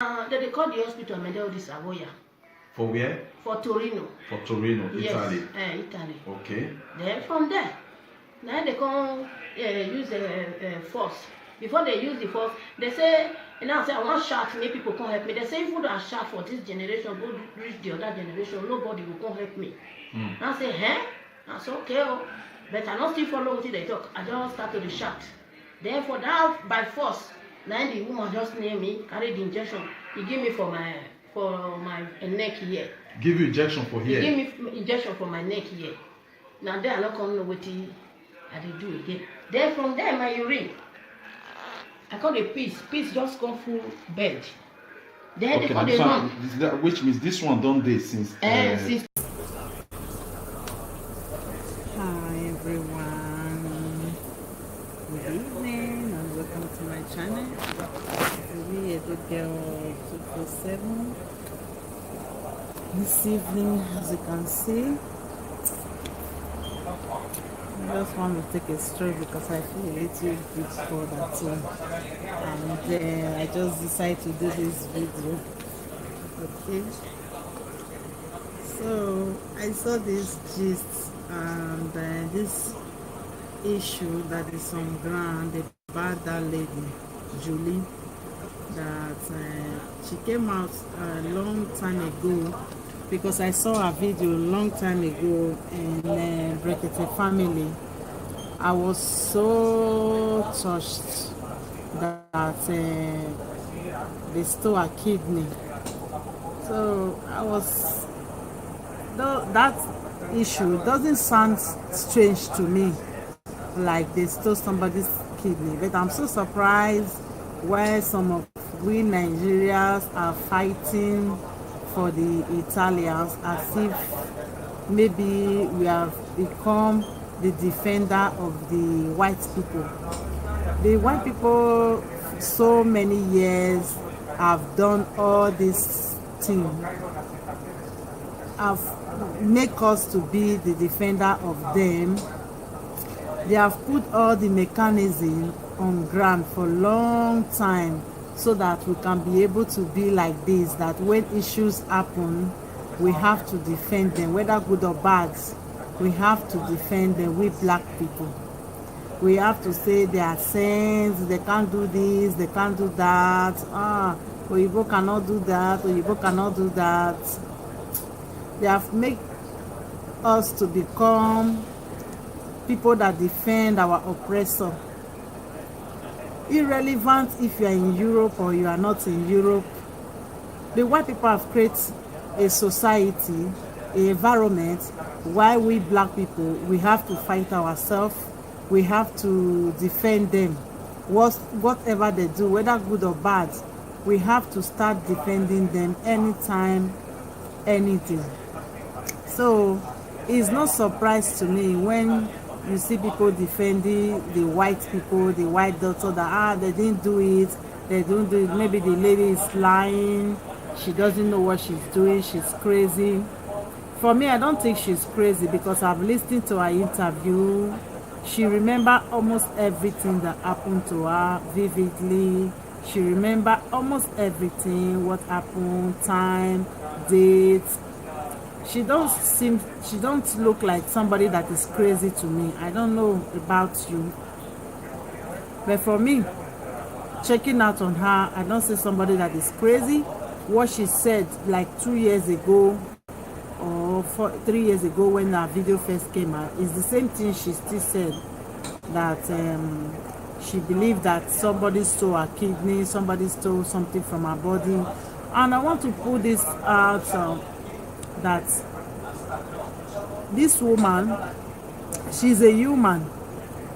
They called the hospital Medel di Savoia. For where? For Torino. For Torino, yes, Italy. Italy. Okay. Then from there, now they come use the force. Before they use the force, they say, and I say, I want shout, make people come help me. They say, if you don't shout for this generation, go reach the other generation, nobody will come help me. And I say, I say, okay, but I don't still follow what they talk. I just start to the shout. Therefore, now by force, now the woman just near me, carry the injection. He give me for my neck here. Give you injection for here? He give me injection for my neck here. Now there I don't come know what I do again. Then from there, my urine, I call the piece just come full bed. Then they call the run. Which means this one done this since. Since. Hi everyone. Good evening and welcome to my channel. We are the girl 247. This evening, as you can see, I just want to take a stroll because I feel a little bit bored at home, and I just decided to do this video. Okay, so I saw this gist and this issue that is on ground about that lady Julie, that she came out a long time ago, because I saw a video a long time ago in Brekete family. I was so touched that they stole a kidney. So I was, though that issue doesn't sound strange to me, like they stole somebody's kidney, but I'm so surprised why some of we Nigerians are fighting for the Italians, as if maybe we have become the defender of the white people. The white people so many years have done all this thing, have make us to be the defender of them. They have put all the mechanism on ground for a long time, so that we can be able to be like this, that when issues happen, we have to defend them, whether good or bad. We have to defend them, we black people. We have to say they are saints, they can't do this, they can't do that. Oyibo cannot do that, Oyibo cannot do that. They have made us to become people that defend our oppressor. Irrelevant if you are in Europe or you are not in Europe, the white people have created a society, an environment, while we black people, we have to fight ourselves, we have to defend them. Whatever they do, whether good or bad, we have to start defending them anytime, anything. So it's no surprise to me when you see people defending the white people, the white daughter, that they didn't do it, they don't do it. Maybe the lady is lying, she doesn't know what she's doing, she's crazy. For me, I don't think she's crazy, because I've listened to her interview. She remembers almost everything that happened to her vividly. She remembers almost everything, what happened, time, date. She don't look like somebody that is crazy to me. I don't know about you, but for me, checking out on her, I don't see somebody that is crazy. What she said like 2 years ago or 3 years ago when her video first came out is the same thing she still said, that she believed that somebody stole her kidney, somebody stole something from her body. And I want to put this out, that this woman, she's a human.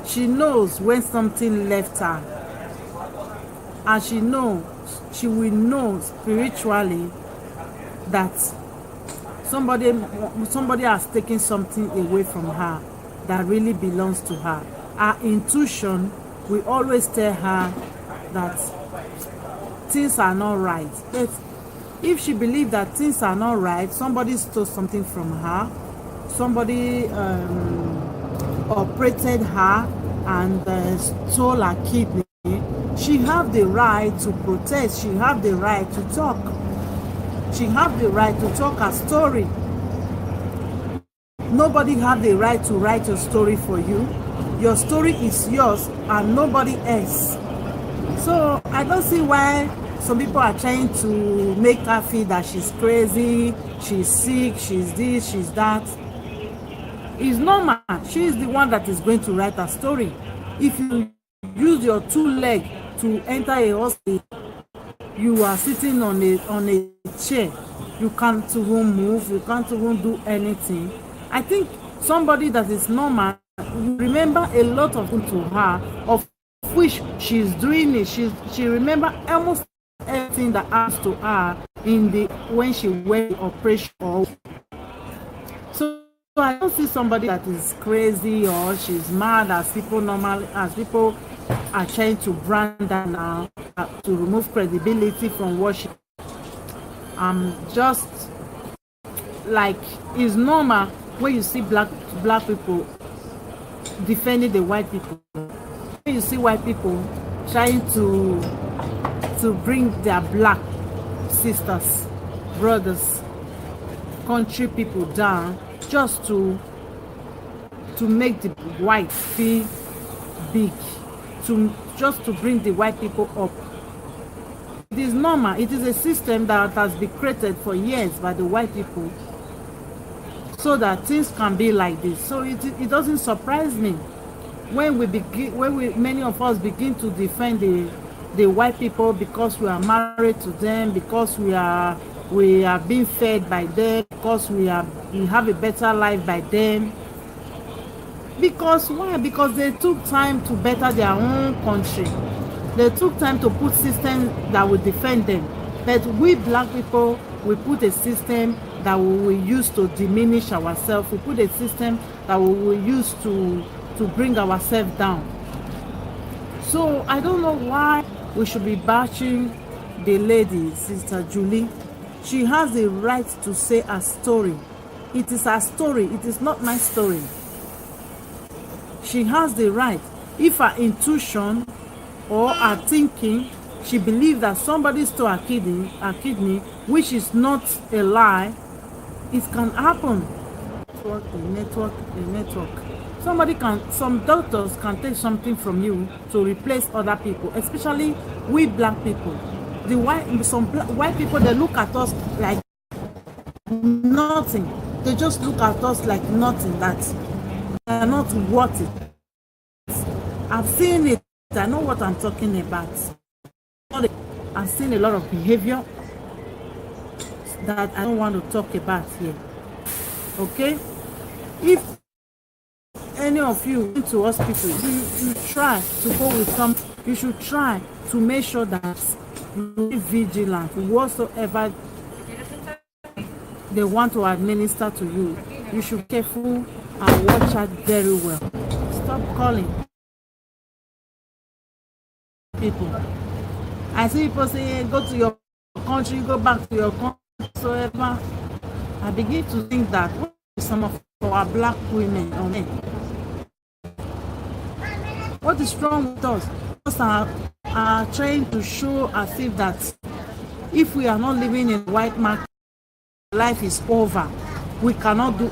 She knows when something left her, and she will know spiritually that somebody has taken something away from her that really belongs to her. Her intuition will always tell her that things are not right. But if she believes that things are not right, somebody stole something from her, somebody operated her and stole her kidney, she have the right to protest. She have the right to talk. She have the right to talk her story. Nobody have the right to write your story for you. Your story is yours and nobody else. So I don't see why some people are trying to make her feel that she's crazy, she's sick, she's this, she's that. It's normal. She is the one that is going to write her story. If you use your two legs to enter a hospital, you are sitting on a chair. You can't even move. You can't even do anything. I think somebody that is normal remember a lot of things to her, of which she's doing it. She remember almost everything that happened to her when she went operation. So I don't see somebody that is crazy or she's mad as people are trying to brand her now to remove credibility from what she. Just like it's normal when you see black people defending the white people. When you see white people trying to bring their black sisters, brothers, country people down, just to make the white feel big, just to bring the white people up. It is normal. It is a system that has been created for years by the white people so that things can be like this. So it doesn't surprise me when many of us begin to defend the white people because we are married to them, because we are being fed by them, because we have a better life by them. Because why? Because they took time to better their own country. They took time to put systems that will defend them. But we black people, we put a system that we will use to diminish ourselves. We put a system that we will use to bring ourselves down. So I don't know why we should be bashing the lady, Sister Julie. She has the right to say her story. It is her story. It is not my story. She has the right. If her intuition or her thinking, she believes that somebody stole her kidney, which is not a lie, it can happen. Network. Some doctors can take something from you to replace other people, especially we black people. Some white people, they look at us like nothing. They just look at us like nothing, that they are not worth it. I've seen it. I know what I'm talking about. I've seen a lot of behavior that I don't want to talk about here. Okay? If any of you went to hospital, you try to go with some. You should try to make sure that you be vigilant whatsoever they want to administer to you. You should be careful and watch out very well. Stop calling people. I see people say, go to your country, go back to your country, whatsoever. I begin to think that some of our black women or men, what is wrong with us? Us are trying to show as if that if we are not living in white market, life is over. We cannot do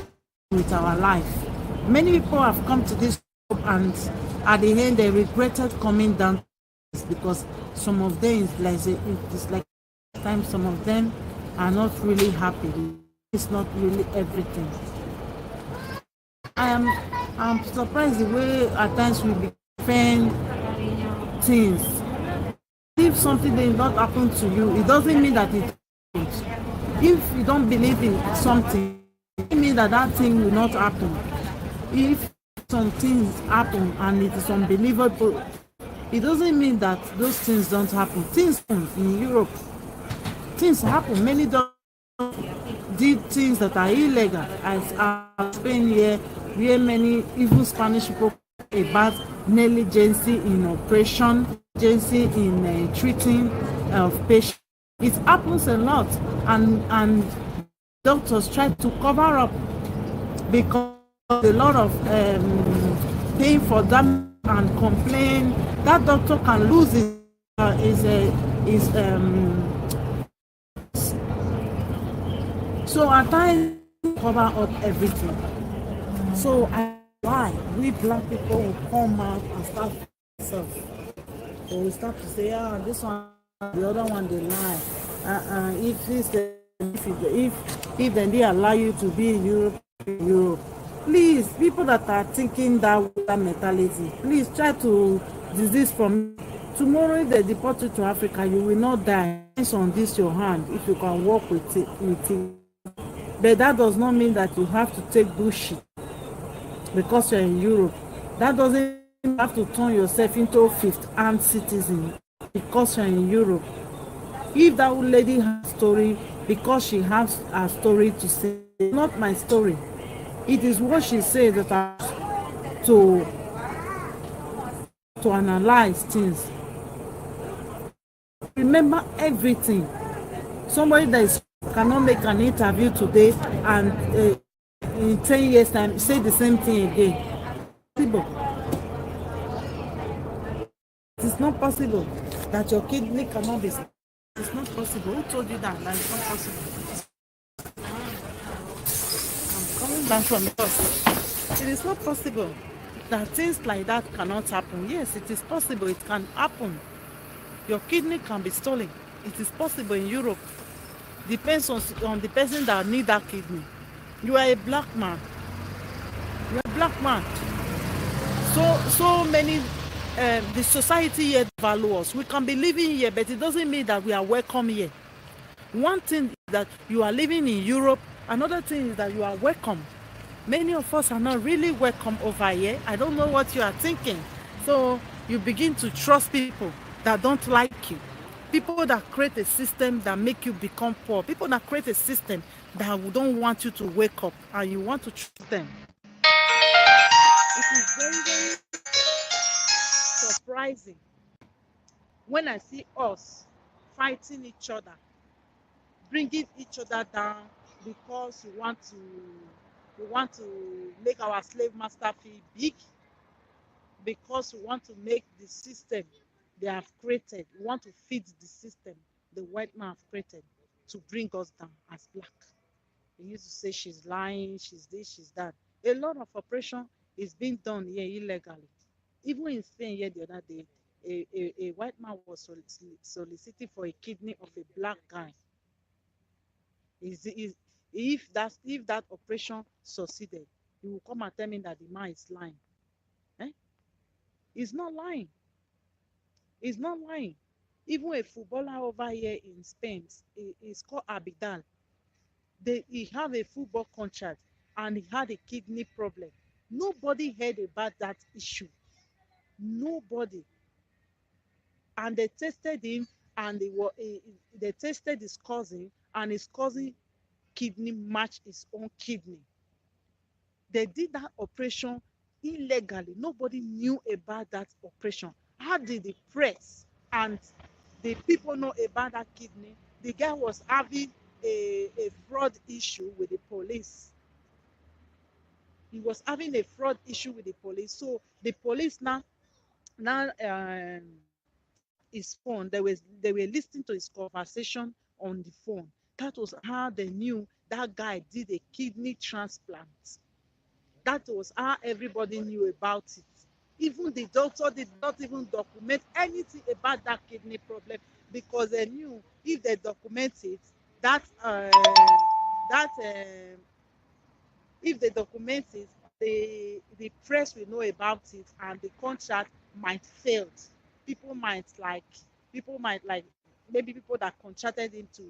with our life. Many people have come to this group and at the end they regretted coming down because some of them it's like time some of them are not really happy. It's not really everything. I'm surprised the way at times we defend things. If something did not happen to you, it doesn't mean that it happens. If you don't believe in something, it doesn't mean that thing will not happen. If some things happen and it is unbelievable, it doesn't mean that those things don't happen. Things happen in Europe. Things happen. Many did things that are illegal. As Spain here, where many even Spanish people about negligence in operation, negligence in treating of patients. It happens a lot, and doctors try to cover up because a lot of paying for them and complain. That doctor can lose his is so at times cover up everything. So I why we black people will come out and start ourselves. So we start to say, this one, the other one, they lie. If this, if then they allow you to be in Europe, please, people that are thinking that mentality, please try to desist from it. Tomorrow, if they deport you to Africa, you will not die. It's on this your hand if you can work with it. But that does not mean that you have to take bullshit because you're in Europe. That doesn't mean you have to turn yourself into a fifth-hand citizen because you're in Europe. If that lady has a story because she has a story to say, it's not my story. It is what she says that I have to analyze things. Remember everything. Somebody that is cannot make an interview today and in 10 years time say the same thing again. It's not possible that your kidney cannot be. It's not possible. Who told you that? That is not possible. I'm coming back from yours. It is not possible that things like that cannot happen. Yes, it is possible. It can happen. Your kidney can be stolen. It is possible in Europe. Depends on the person that need that kidney. You are a black man. You are a black man. So many. The society here value us. We can be living here, but it doesn't mean that we are welcome here. One thing is that you are living in Europe. Another thing is that you are welcome. Many of us are not really welcome over here. I don't know what you are thinking. So you begin to trust people that don't like you. People that create a system that make you become poor. People that create a system that don't want you to wake up and you want to trust them. It is very, very surprising when I see us fighting each other, bringing each other down because we want to make our slave master feel big, because we want to make the system they have created, we want to feed the system the white man have created to bring us down as black. They used to say she's lying, she's this, she's that. A lot of operation is being done here illegally. Even in Spain here the other day, a white man was soliciting for a kidney of a black guy. Is if that operation succeeded, he will come and tell me that the man is lying. Eh? He's not lying. He's not lying. Even a footballer over here in Spain, is called Abidal. He have a football contract and he had a kidney problem. Nobody heard about that issue. Nobody. And they tested him, and they tested his cousin, and his cousin kidney matched his own kidney. They did that operation illegally. Nobody knew about that operation. How did the press and the people know about that kidney? The guy was having a fraud issue with the police. He was having a fraud issue with the police. So the police now tapped his phone. They were listening to his conversation on the phone. That was how they knew that guy did a kidney transplant. That was how everybody knew about it. Even the doctor did not even document anything about that kidney problem, because they knew if they document it, that that if they document it, the press will know about it, and the contract might fail. People might like maybe people that contracted him to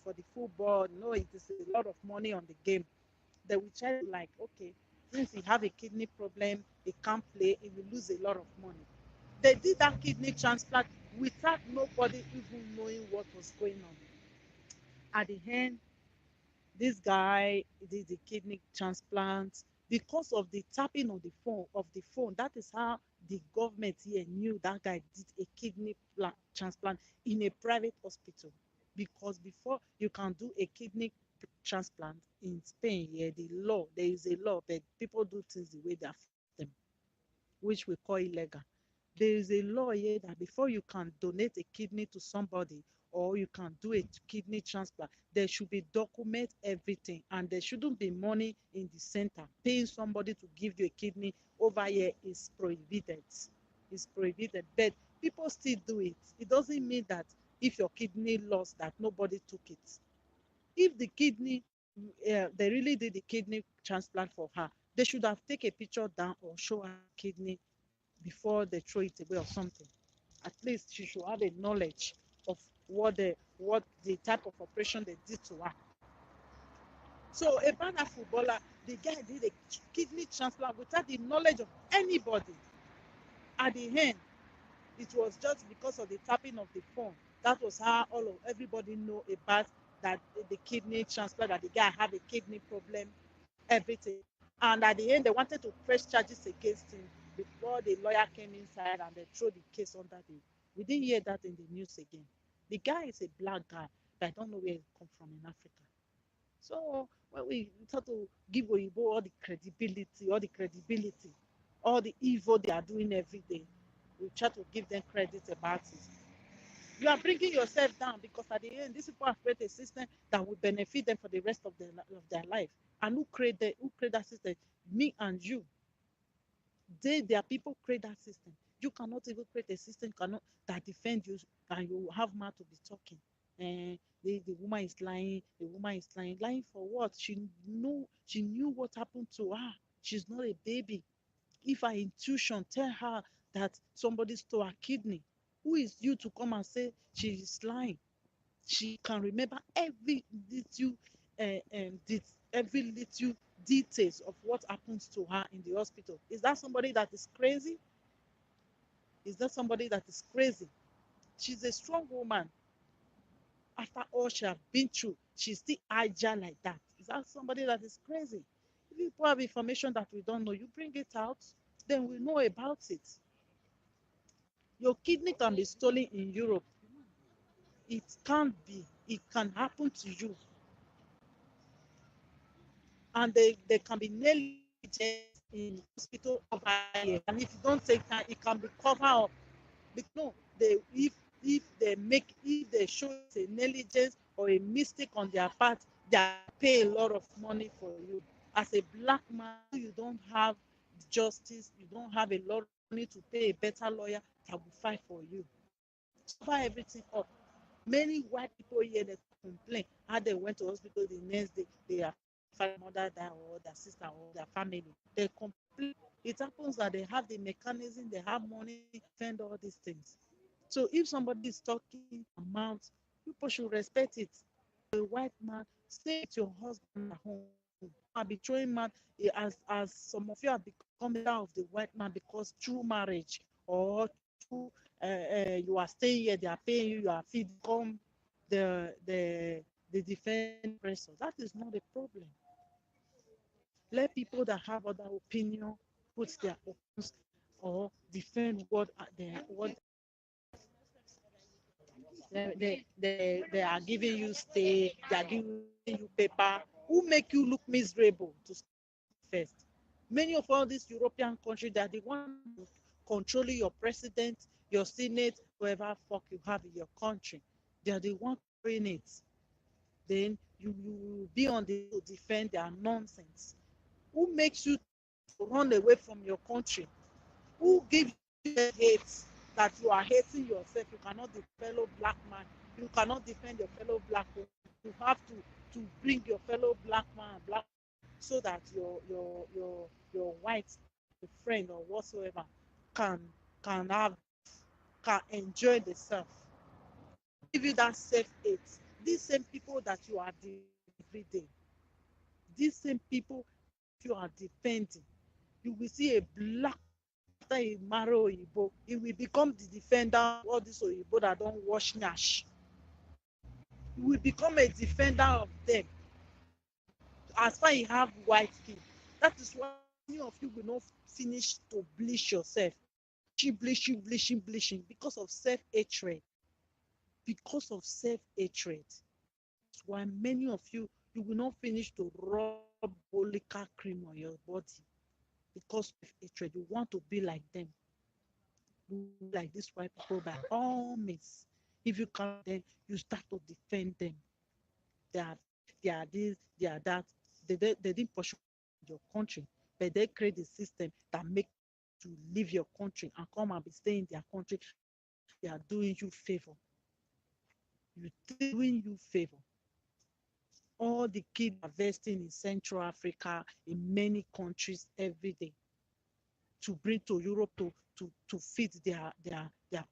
for the football. No, it is a lot of money on the game. They will try to, like, okay, since he have a kidney problem, he can't play, he will lose a lot of money. They did that kidney transplant without nobody even knowing what was going on. At the end, this guy did the kidney transplant because of the tapping on the phone. That is how the government here knew that guy did a kidney transplant in a private hospital. Because before you can do a kidney transplant in Spain here, there is a law, but people do things the way they affect them, which we call illegal. There is a law here that before you can donate a kidney to somebody or you can do a kidney transplant, there should be document everything, and there shouldn't be money in the center. Paying somebody to give you a kidney over here is prohibited. It's prohibited, but people still do it. It doesn't mean that if your kidney lost that nobody took it. If the kidney, they really did the kidney transplant for her, they should have taken a picture down or show her kidney before they throw it away or something. At least she should have a knowledge of what the type of operation they did to her. So a Ghana footballer, the guy did a kidney transplant without the knowledge of anybody. At the end, it was just because of the tapping of the phone. That was how everybody know about that the kidney transplant, that the guy had a kidney problem, everything. And at the end, they wanted to press charges against him before the lawyer came inside and they threw the case under the. We didn't hear that in the news again. The guy is a black guy, but I don't know where he come from in Africa. So when we start to give Oyibo all the evil they are doing every day, we try to give them credit about it. You are bringing yourself down, because at the end, these people have created a system that will benefit them for the rest of their life. And who create that system? Me and you. Their people create that system. You cannot even create a system cannot that defend you, and you have man to be talking. And the woman is lying. The woman is lying. Lying for what? She knew what happened to her. She's not a baby. If her intuition tell her that somebody stole her kidney, who is you to come and say she is lying? She can remember every little details of what happens to her in the hospital. Is that somebody that is crazy? Is that somebody that is crazy? She's a strong woman. After all she has been through, she's still agile like that. Is that somebody that is crazy? If people have information that we don't know, you bring it out, then we know about it. Your kidney can be stolen in Europe. It can't be. It can happen to you. And they can be negligent in hospital over here. And if you don't take time, it can be covered up. But no, if they show it's a negligence or a mistake on their part, they pay a lot of money for you. As a black man, you don't have justice, you don't have a lot of money to pay a better lawyer that will fight for you. Cover everything up. Many white people here, they complain how they went to hospital the next day, their father, mother died, or their sister or their family. They complain. It happens that they have the mechanism, they have money to defend all these things. So if somebody is talking amount, people should respect it. A white man, stay with your husband at home. I'll be throwing mad as some of you have become leader of the white man because through marriage or through you are staying here, they are paying you, you are feed come the defend oppressor. That is not a problem. Let people that have other opinion put their opinions or defend what they are giving you stay, they are giving you paper. Who make you look miserable to first? Many of all these European countries, they are the one controlling your president, your senate, whoever fuck you have in your country. They are the one doing it. Then you will be on the to defend their nonsense. Who makes you to run away from your country? Who gives you the hate that you are hating yourself? You cannot defend fellow black man. You cannot defend your fellow black woman. You have to bring your fellow black man, black so that your white friend or whatsoever can can have can enjoy the self. Give you that self hate. These same people that you are every day, these same people you are defending, you will see a black after he marry Oyibo, he will become the defender of all these Oyibo that don't wash nash. He will become a defender of them as far as you have white skin. That is why many of you will not finish to bleach yourself. Bleaching because of self-hatred. Because of self-hatred. That's why many of you will not finish to rub Bolika cream on your body because of hatred. You want to be like them. like this white people by all means. If you come, then you start to defend them. They are they are this, they are that. They didn't pursue your country, but they create a system that make to leave your country and come and be staying in their country. They are doing you favor. You doing you favor. All the kids are vesting in Central Africa, in many countries every day to bring to Europe to feed their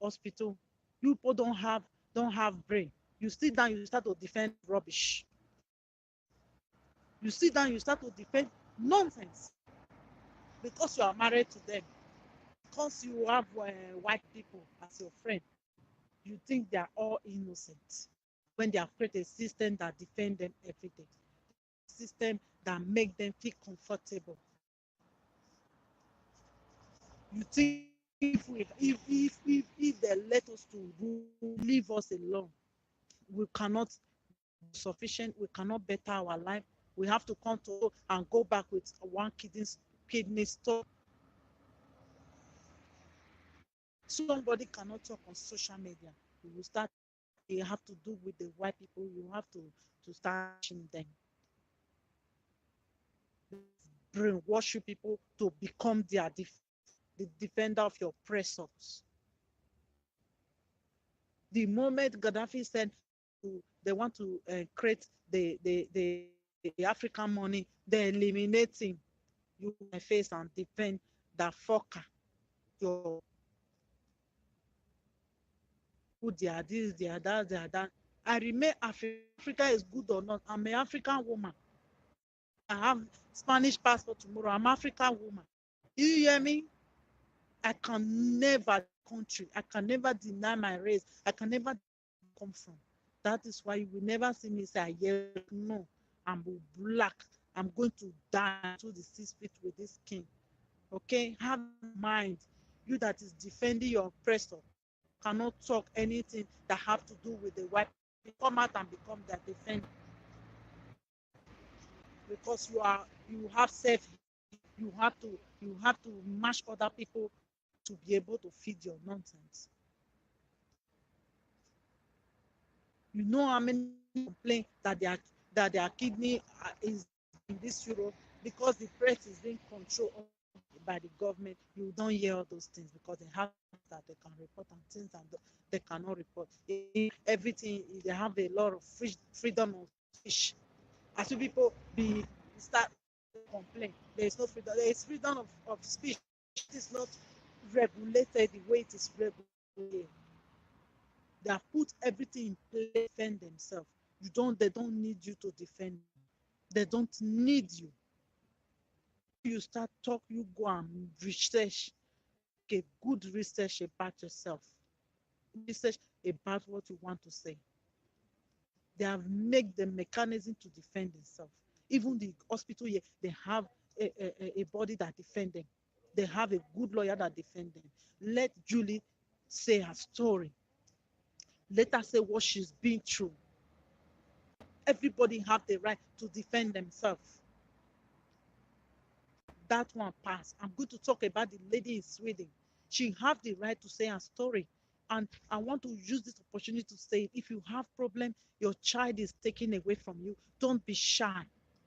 hospital. You people don't have brain. You sit down, you start to defend rubbish. You sit down, you start to defend nonsense because you are married to them. Because you have white people as your friend, you think they are all innocent when they have created a system that defend them every day, system that make them feel comfortable. You think if they let us to leave us alone, we cannot be sufficient, we cannot better our life. We have to come to and go back with one kidney stone. Somebody cannot talk on social media. You will start, you have to do with the white people, you have to start teaching them. Brainwash you people to become the defender of your oppressors. The moment Gaddafi said they want to create the African money, they eliminate him. You face and defend that fucker. Your who they are this, they are that, they are that. I remain Africa. Africa is good or not. I'm an African woman. I have Spanish passport tomorrow. I'm African woman. You hear me? I can never country. I can never deny my race. I can never come from. That is why you will never see me say, yeah, no, I'm black. I'm going to die to the 6 feet with this king. Okay? Have mind. You that is defending your oppressor cannot talk anything that have to do with the white people. Come out and become their defender. Because you have self, you have to mash other people to be able to feed your nonsense. You know how many complain that their kidney is in this Europe because the press is being controlled by the government. You don't hear all those things because they have that they can report and things that they cannot report. Everything they have a lot of freedom of speech. As you people be start complain, there is no freedom. There is freedom of speech. It is not regulated the way it is regulated. They have put everything in place to defend themselves. They don't need you to defend them. They don't need you. You start talk, you go and research, a good research about yourself. Research about what you want to say. They have made the mechanism to defend themselves. Even the hospital here, they have a body that defend them. They have a good lawyer that defend them. Let Julie say her story. Let her say what she's been through. Everybody have the right to defend themselves. That one pass. I'm going to talk about the lady in Sweden. She have the right to say her story. And I want to use this opportunity to say, if you have problem, your child is taken away from you, don't be shy.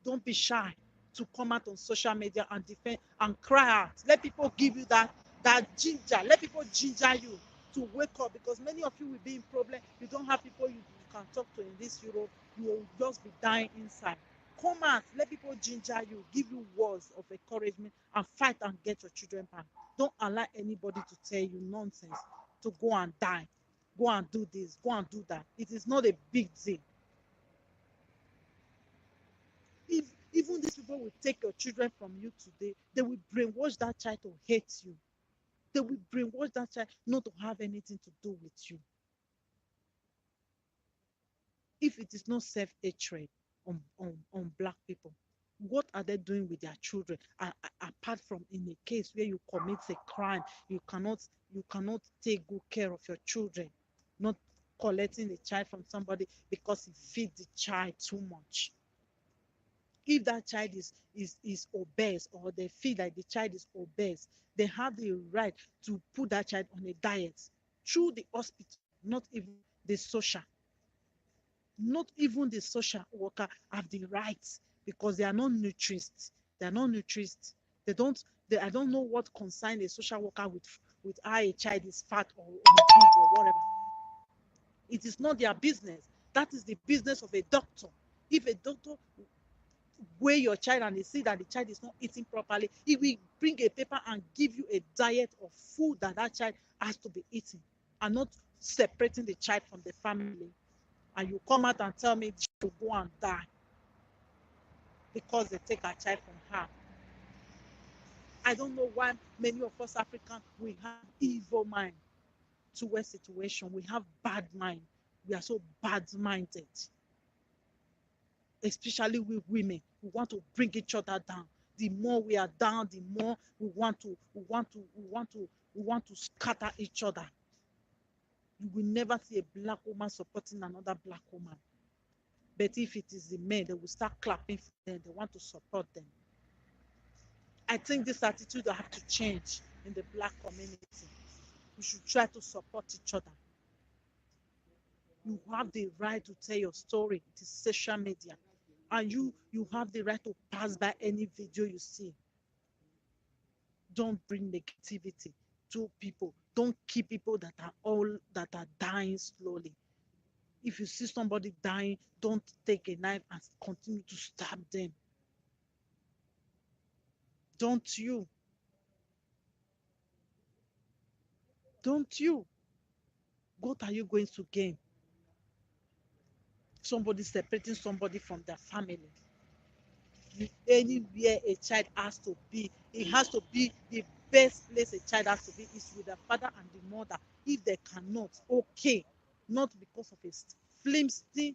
Don't be shy to come out on social media and defend and cry out. Let people give you that ginger. Let people ginger you to wake up, because many of you will be in problem. You don't have people you can talk to in this Europe. You will just be dying inside. Come out, let people ginger you, give you words of encouragement, and fight and get your children back. Don't allow anybody to tell you nonsense to go and die, go and do this, go and do that. It is not a big deal. If even these people will take your children from you today, they will brainwash that child to hate you. They will brainwash that child not to have anything to do with you. If it is not self-hatred on black people, what are they doing with their children? Apart from in a case where you commit a crime, you cannot take good care of your children, not collecting the child from somebody because he feeds the child too much. If that child is obese, or they feel like the child is obese, they have the right to put that child on a diet through the hospital, not even the social worker have the rights, because they are not nutritionists. They are not nutritionists. They don't. I don't know what concern a social worker with how a child is fat or big or whatever. It is not their business. That is the business of a doctor. If a doctor weigh your child and they see that the child is not eating properly, he will bring a paper and give you a diet of food that that child has to be eating, and not separating the child from the family. And you come out and tell me she will go and die because they take our child from her. I don't know why many of us Africans, we have evil mind towards situation. We have bad mind. We are so bad minded, especially with women. We want to bring each other down. The more we are down, the more we want to scatter each other. You will never see a black woman supporting another black woman. But if it is the men, they will start clapping for them. They want to support them. I think this attitude will have to change in the black community. We should try to support each other. You have the right to tell your story. It is social media. And you have the right to pass by any video you see. Don't bring negativity to people. Don't keep people that are dying slowly. If you see somebody dying, don't take a knife and continue to stab them. Don't you? Don't you? What are you going to gain? Somebody separating somebody from their family. Anywhere a child has to be, it has to be the best place a child has to be is with the father and the mother. If they cannot, okay, not because of a flimsy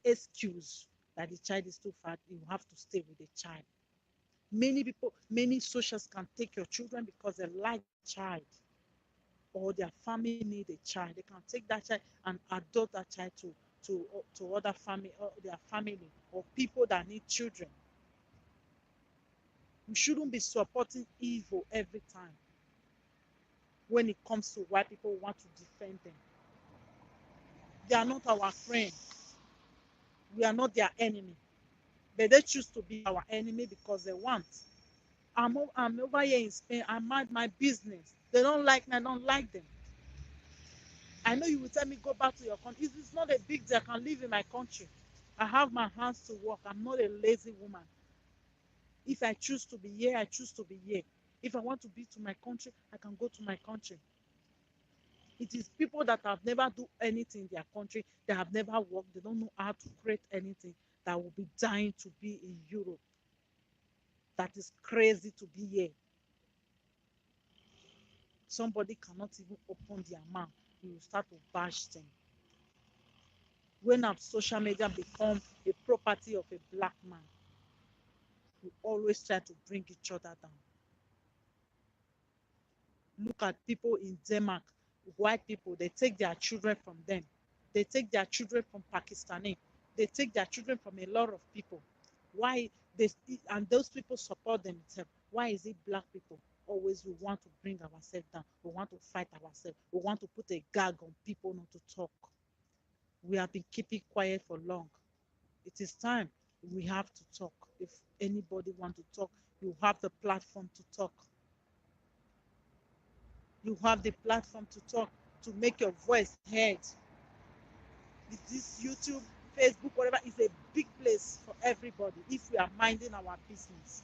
excuse that the child is too fat, you have to stay with the child. Many socials can take your children because they like the child, or their family need a child. They can take that child and adopt that child to other family, or their family, or people that need children. We shouldn't be supporting evil every time when it comes to why people want to defend them. They are not our friend. We are not their enemy. But they choose to be our enemy because they want. I'm over here in Spain. I mind my business. They don't like me. I don't like them. I know you will tell me go back to your country. It's not a big deal. I can live in my country. I have my hands to work. I'm not a lazy woman. If I choose to be here, I choose to be here. If I want to be to my country, I can go to my country. It is people that have never do anything in their country, they have never worked, they don't know how to create anything, that will be dying to be in Europe. That is crazy to be here. Somebody cannot even open their mouth. You will start to bash them. When our social media become a property of a black man, we always try to bring each other down. Look at people in Denmark, white people, they take their children from them. They take their children from Pakistani. They take their children from a lot of people. Why they and those people support themselves? Why is it black people always we want to bring ourselves down? We want to fight ourselves. We want to put a gag on people not to talk. We have been keeping quiet for long. It is time we have to talk. If anybody want to talk, you have the platform to talk. You have the platform to talk, to make your voice heard. This YouTube, Facebook, whatever, is a big place for everybody if we are minding our business.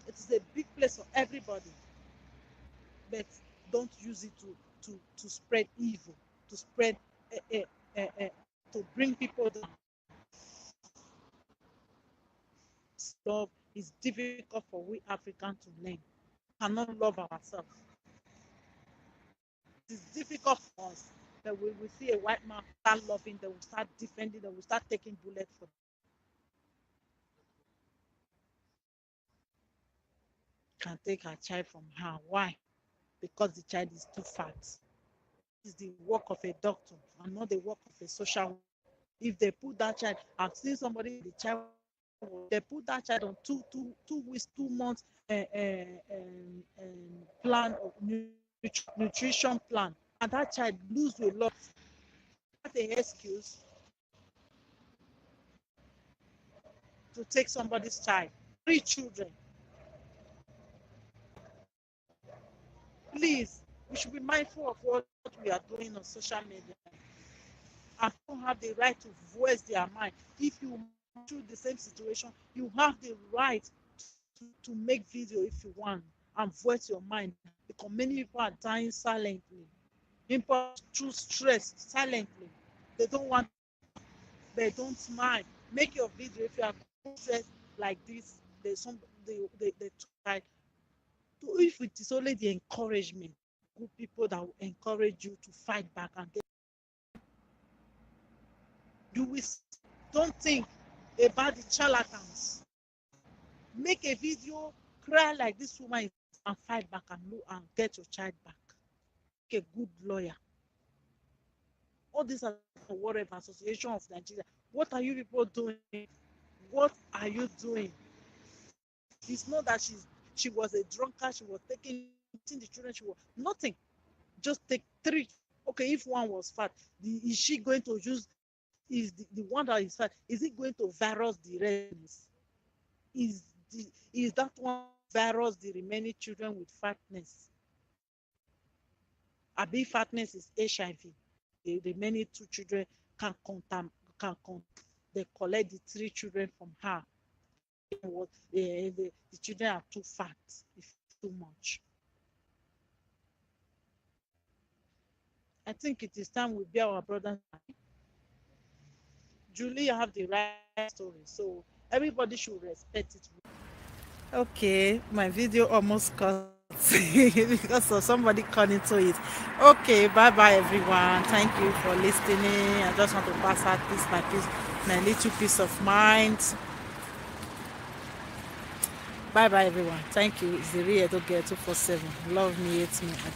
It is a big place for everybody. But don't use it to spread evil, to spread, uh, uh, uh, uh, to bring people down. Love is difficult for we Africans to learn. We cannot love ourselves. It is difficult for us that we will see a white man start loving, they will start defending, they will start taking bullets for them. Can take our child from her. Why? Because the child is too fat. This is the work of a doctor and not the work of a social worker. If they put that child, I've seen somebody, the child, they put that child on 2 weeks, 2 months plan of nutrition plan, and that child lose a lot. That's an excuse to take somebody's child. 3 children. Please, we should be mindful of what we are doing on social media. And don't have the right to voice their mind. If you through the same situation, you have the right to make video if you want and voice your mind, because many people are dying silently. People through stress silently. They don't want, they don't mind. Make your video if you are stressed like this. There's some they try to, if it is only the encouragement, good people that will encourage you to fight back and get, you will, don't think about the charlatans. Make a video, cry like this woman and fight back and look and get your child back. Make a good lawyer. All these are whatever Association of Nigeria. What are you people doing? What are you doing? It's not that she was a drunkard, she was taking the children, she was nothing. Just take 3. Okay, if one was fat, is she going to use, is the one that is fat, is it going to virus the rest? Is that one virus the remaining children with fatness? Abi fatness is HIV. The remaining 2 children they collect the 3 children from her. The children are too fat, if too much. I think it is time we bear our brothers. Julie have the right story, so everybody should respect it. Okay, my video almost cut because of somebody cut into it. Okay, bye bye everyone. Thank you for listening. I just want to pass out this my little peace of mind. Bye bye everyone. Thank you. It's the real Edo Girl 247. Love me, hate me.